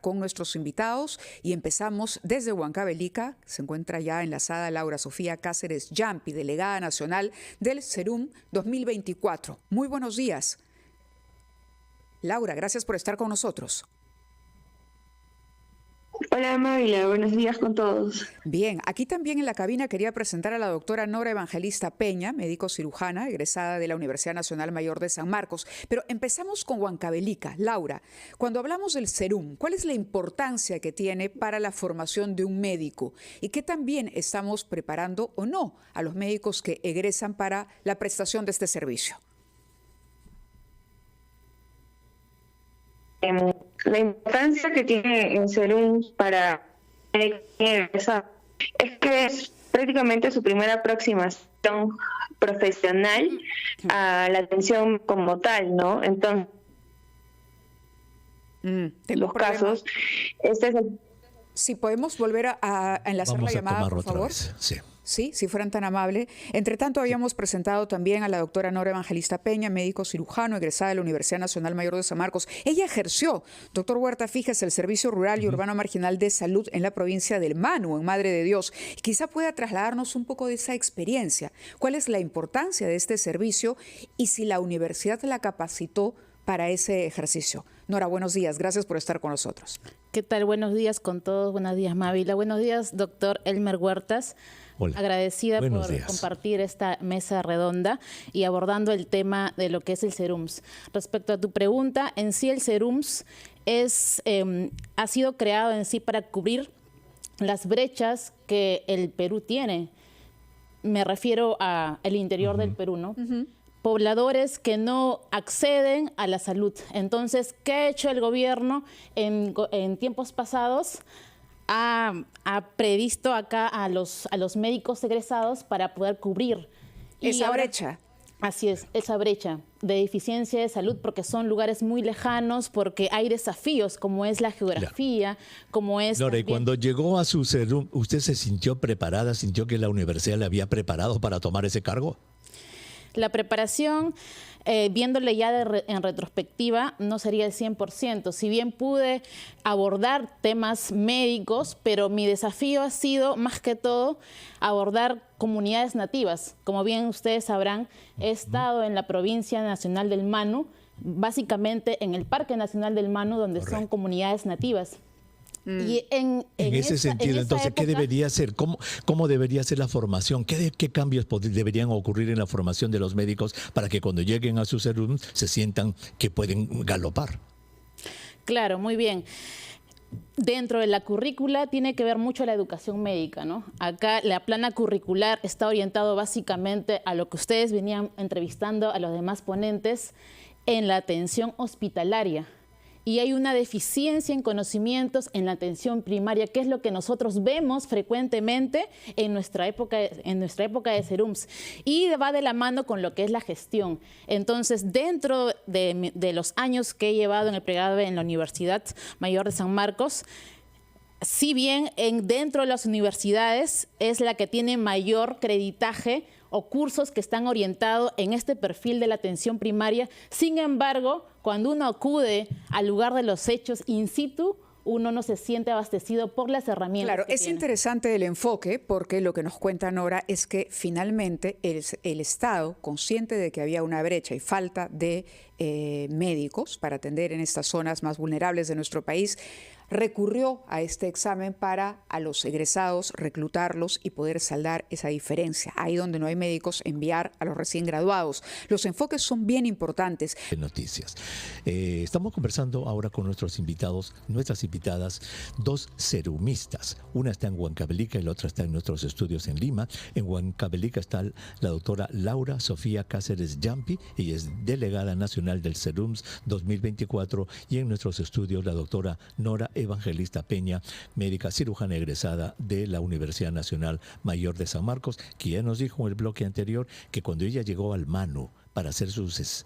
con nuestros invitados y empezamos desde Huancavelica. Se encuentra ya enlazada Laura Sofía Cáceres Yampi, delegada nacional del SERUM 2024. Muy buenos días. Laura, gracias por estar con nosotros. Hola, Amabila, buenos días con todos. Bien, aquí también en la cabina quería presentar a la doctora Nora Evangelista Peña, médico cirujana, egresada de la Universidad Nacional Mayor de San Marcos. Pero empezamos con Huancavelica. Laura, cuando hablamos del SERUM, ¿cuál es la importancia que tiene para la formación de un médico? ¿Y qué también estamos preparando o no a los médicos que egresan para la prestación de este servicio? La importancia que tiene el SERUM para egresar es que es prácticamente su primera aproximación profesional a la atención como tal, ¿no? Entonces, los casos, este es el... Si podemos volver a enlazar la llamada, por favor. Sí, si fueran tan amables. Entre tanto, habíamos presentado también a la doctora Nora Evangelista Peña, médico cirujano, egresada de la Universidad Nacional Mayor de San Marcos. Ella ejerció, doctor Huerta, fíjese, el Servicio Rural y Urbano Marginal de Salud en la provincia del Manu, en Madre de Dios. Quizá pueda trasladarnos un poco de esa experiencia. ¿Cuál es la importancia de este servicio y si la universidad la capacitó para ese ejercicio? Nora, buenos días. Gracias por estar con nosotros. ¿Qué tal? Buenos días con todos. Buenos días, Mávila. Buenos días, doctor Elmer Huertas. Hola. Agradecida por compartir esta mesa redonda y abordando el tema de lo que es el SERUMS. Respecto a tu pregunta, en sí el SERUMS ha sido creado en sí para cubrir las brechas que el Perú tiene. Me refiero al interior del Perú, ¿no? Pobladores que no acceden a la salud. Entonces, ¿qué ha hecho el gobierno en tiempos pasados? Ha previsto acá a los médicos egresados para poder cubrir esa brecha. Así es, esa brecha de deficiencia de salud, porque son lugares muy lejanos, porque hay desafíos, como es la geografía, como es... Nora, y cuando llegó a su SERUM, ¿usted se sintió preparada, sintió que la universidad le había preparado para tomar ese cargo? La preparación, viéndole ya en retrospectiva, no sería el 100%. Si bien pude abordar temas médicos, pero mi desafío ha sido, más que todo, abordar comunidades nativas. Como bien ustedes sabrán, he estado en la provincia nacional del Manu, básicamente en el Parque Nacional del Manu, donde son comunidades nativas. Y en ese sentido, entonces, época, ¿qué debería ser? ¿Cómo debería ser la formación? ¿Qué cambios deberían ocurrir en la formación de los médicos para que cuando lleguen a su SERUM se sientan que pueden galopar? Claro, muy bien. Dentro de la currícula tiene que ver mucho la educación médica, ¿no? Acá la plana curricular está orientado básicamente a lo que ustedes venían entrevistando a los demás ponentes en la atención hospitalaria. Y hay una deficiencia en conocimientos en la atención primaria, que es lo que nosotros vemos frecuentemente en nuestra época de SERUMS. Y va de la mano con lo que es la gestión. Entonces, dentro de los años que he llevado en el pregrado en la Universidad Mayor de San Marcos, si bien dentro de las universidades es la que tiene mayor creditaje o cursos que están orientados en este perfil de la atención primaria, sin embargo, cuando uno acude al lugar de los hechos in situ, uno no se siente abastecido por las herramientas. Claro, es interesante el enfoque porque lo que nos cuenta Nora es que finalmente el Estado, consciente de que había una brecha y falta de médicos para atender en estas zonas más vulnerables de nuestro país, recurrió a este examen para a los egresados reclutarlos y poder saldar esa diferencia. Ahí donde no hay médicos, enviar a los recién graduados. Los enfoques son bien importantes. Noticias. Estamos conversando ahora con nuestros invitados, nuestras invitadas, dos serumistas. Una está en Huancavelica y la otra está en nuestros estudios en Lima. En Huancavelica está la doctora Laura Sofía Cáceres Yampi, ella es delegada nacional del SERUMS 2024, y en nuestros estudios la doctora Nora Evangelista Peña, médica cirujana egresada de la Universidad Nacional Mayor de San Marcos, que ya nos dijo en el bloque anterior que cuando ella llegó al Manu para hacer sus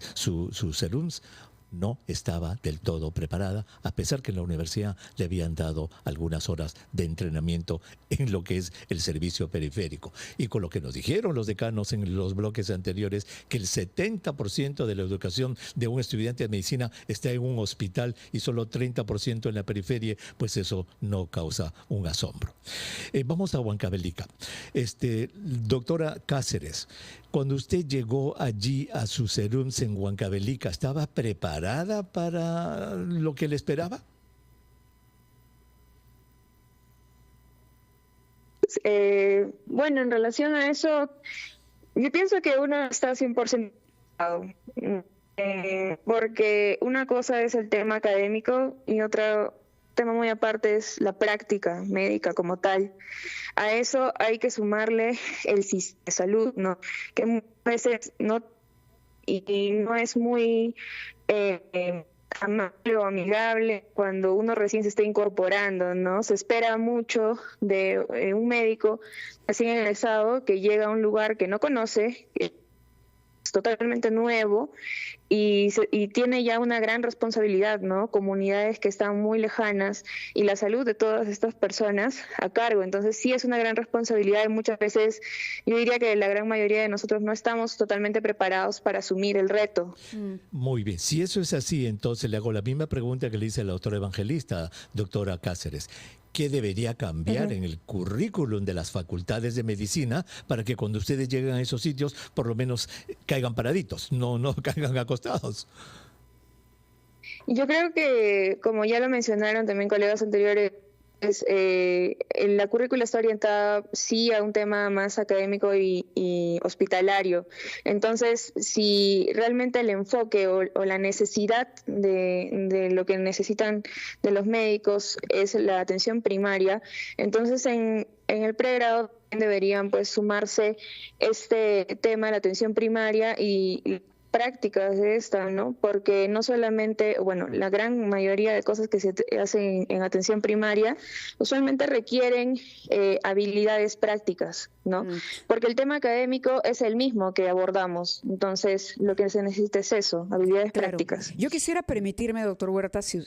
SERUMS, no estaba del todo preparada, a pesar que en la universidad le habían dado algunas horas de entrenamiento en lo que es el servicio periférico. Y con lo que nos dijeron los decanos en los bloques anteriores, que el 70% de la educación de un estudiante de medicina está en un hospital y solo 30% en la periferia, pues eso no causa un asombro. Vamos a Huancavelica. Doctora Cáceres, cuando usted llegó allí a su SERUMS en Huancavelica, ¿estaba preparada para lo que le esperaba? Bueno, en relación a eso, yo pienso que uno está 100% porque una cosa es el tema académico y otro tema muy aparte es la práctica médica como tal. A eso hay que sumarle el sistema de salud, ¿no? Que muchas veces no es muy amable o amigable cuando uno recién se está incorporando, ¿no? Se espera mucho de un médico recién egresado que llega a un lugar que no conoce, que es totalmente nuevo y tiene ya una gran responsabilidad, ¿no? Comunidades que están muy lejanas y la salud de todas estas personas a cargo. Entonces sí es una gran responsabilidad y muchas veces yo diría que la gran mayoría de nosotros no estamos totalmente preparados para asumir el reto. Muy bien, si eso es así, entonces le hago la misma pregunta que le hice a la doctora Evangelista, doctora Cáceres. ¿Qué debería cambiar en el currículum de las facultades de medicina para que cuando ustedes lleguen a esos sitios por lo menos caigan paraditos, no caigan acostados? Yo creo que, como ya lo mencionaron también colegas anteriores, la currícula está orientada sí a un tema más académico y hospitalario. Entonces, si realmente el enfoque o la necesidad de lo que necesitan de los médicos es la atención primaria, entonces en el pregrado deberían pues sumarse este tema de la atención primaria y prácticas de esta, ¿no? Porque no solamente, bueno, la gran mayoría de cosas que se hacen en atención primaria usualmente requieren habilidades prácticas, ¿no? Porque el tema académico es el mismo que abordamos, entonces lo que se necesita es eso, habilidades prácticas. Yo quisiera permitirme, doctor Huerta, si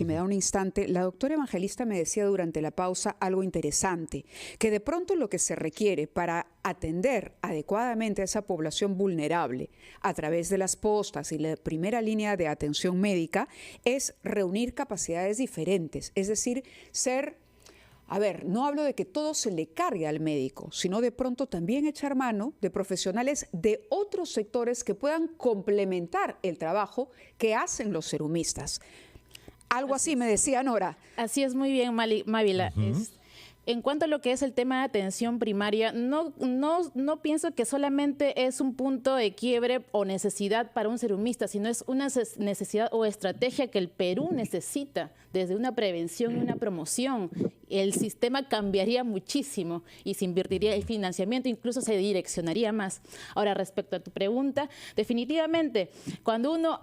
me da un instante, la doctora Evangelista me decía durante la pausa algo interesante, que de pronto lo que se requiere para atender adecuadamente a esa población vulnerable a través de las postas y la primera línea de atención médica es reunir capacidades diferentes, es decir, no hablo de que todo se le cargue al médico, sino de pronto también echar mano de profesionales de otros sectores que puedan complementar el trabajo que hacen los serumistas. Algo así me decía Nora. Así es, muy bien, Mávila. En cuanto a lo que es el tema de atención primaria, no pienso que solamente es un punto de quiebre o necesidad para un serumista, sino es una necesidad o estrategia que el Perú necesita desde una prevención y una promoción. El sistema cambiaría muchísimo y se invertiría el financiamiento, incluso se direccionaría más. Ahora, respecto a tu pregunta, definitivamente, cuando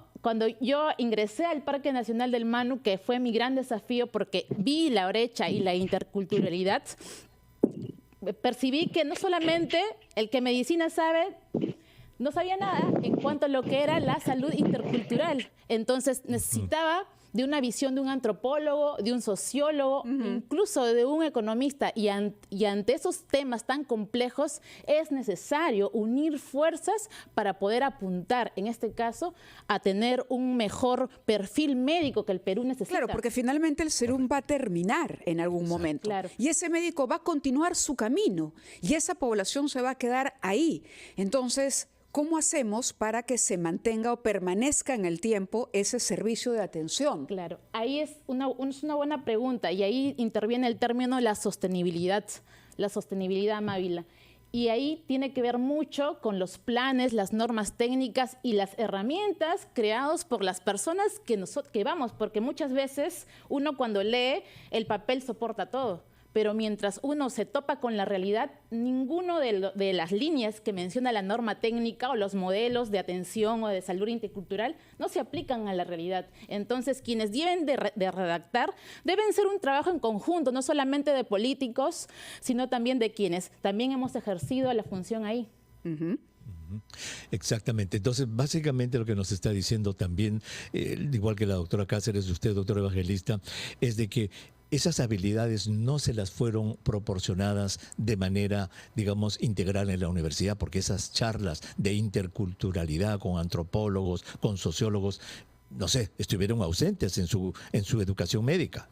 yo ingresé al Parque Nacional del Manu, que fue mi gran desafío porque vi la brecha y la interculturalidad, percibí que no solamente el que medicina sabe, no sabía nada en cuanto a lo que era la salud intercultural. Entonces necesitaba de una visión de un antropólogo, de un sociólogo, incluso de un economista. Y ante esos temas tan complejos es necesario unir fuerzas para poder apuntar, en este caso, a tener un mejor perfil médico que el Perú necesita. Claro, porque finalmente el SERUM va a terminar en algún momento. Claro. Y ese médico va a continuar su camino y esa población se va a quedar ahí. Entonces, ¿cómo hacemos para que se mantenga o permanezca en el tiempo ese servicio de atención? Claro, ahí es una buena pregunta y ahí interviene el término la sostenibilidad Mávila. Y ahí tiene que ver mucho con los planes, las normas técnicas y las herramientas creadas por las personas que vamos, porque muchas veces uno cuando lee el papel soporta todo. Pero mientras uno se topa con la realidad, ninguno de las líneas que menciona la norma técnica o los modelos de atención o de salud intercultural no se aplican a la realidad. Entonces, quienes deben de redactar deben ser un trabajo en conjunto, no solamente de políticos, sino también de quienes también hemos ejercido la función ahí. Exactamente. Entonces, básicamente lo que nos está diciendo también, igual que la doctora Cáceres, usted, doctora Evangelista, es de que esas habilidades no se las fueron proporcionadas de manera, digamos, integral en la universidad, porque esas charlas de interculturalidad con antropólogos, con sociólogos, no sé, estuvieron ausentes en su educación médica.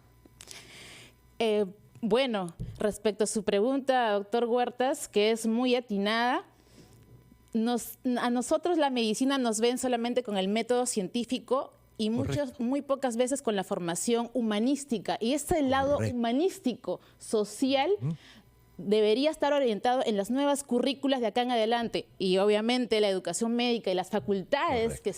Bueno, respecto a su pregunta, doctor Huertas, que es muy atinada, a nosotros la medicina nos ven solamente con el método científico y muy pocas veces con la formación humanística. Y este lado humanístico, social, debería estar orientado en las nuevas currículas de acá en adelante. Y obviamente la educación médica y las facultades que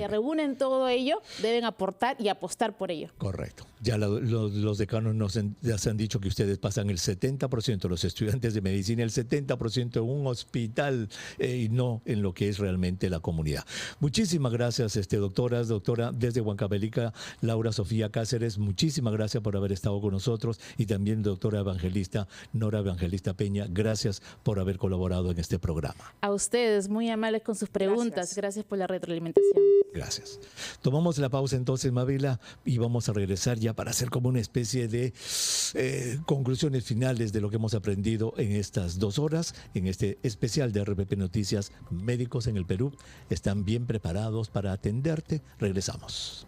reúnen todo ello deben aportar y apostar por ello. Correcto. Ya los decanos ya se han dicho que ustedes pasan el 70%, los estudiantes de medicina, el 70% en un hospital y no en lo que es realmente la comunidad. Muchísimas gracias, doctora, desde Huancavelica, Laura Sofía Cáceres, muchísimas gracias por haber estado con nosotros, y también doctora evangelista Nora Evangelista Peña, gracias por haber colaborado en este programa. A ustedes, muy amables con sus preguntas, gracias por la retroalimentación. Gracias. Tomamos la pausa entonces, Mabila, y vamos a regresar ya para hacer como una especie de conclusiones finales de lo que hemos aprendido en estas 2 horas, en este especial de RPP Noticias. Médicos en el Perú están bien preparados para atenderte. Regresamos.